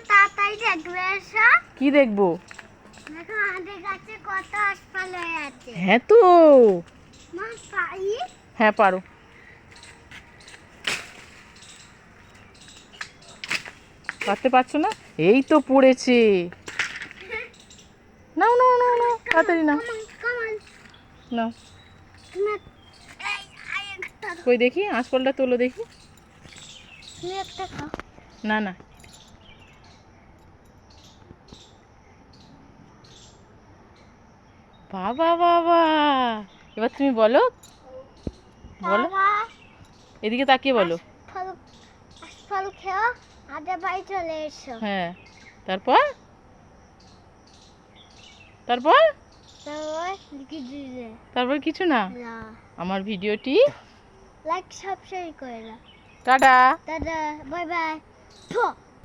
তাড়াতাড়ি দেখবে এসো। কি দেখবো? দেখো আমাদের কাছে কত আশফল হয়ে আছে। হ্যাঁ তো। মা পাই। হ্যাঁ পারো। পারতে পারছো না? এই তো পড়েছে। নাও নাও নাও নাও তাড়াতাড়ি নাও। কামান নাও। তুমি এই একটা কই দেখি আঁশফলটা তোলো দেখি। তুমি একটা খাও। না না। বাবা বাবা, এবার তুমি বলো। বলো, বাবা এদিকে তাকিয়ে বলো। আশফল আশফল খেও আমাদের বাড়ি চলে এসো। হ্যাঁ, তারপর তারপর তারপর লিখে দিলে তারপর কিছু না। না আমার ভিডিওটি লাইক সাবস্ক্রাইব করে দাও। টাটা। দাদা বাই বাই।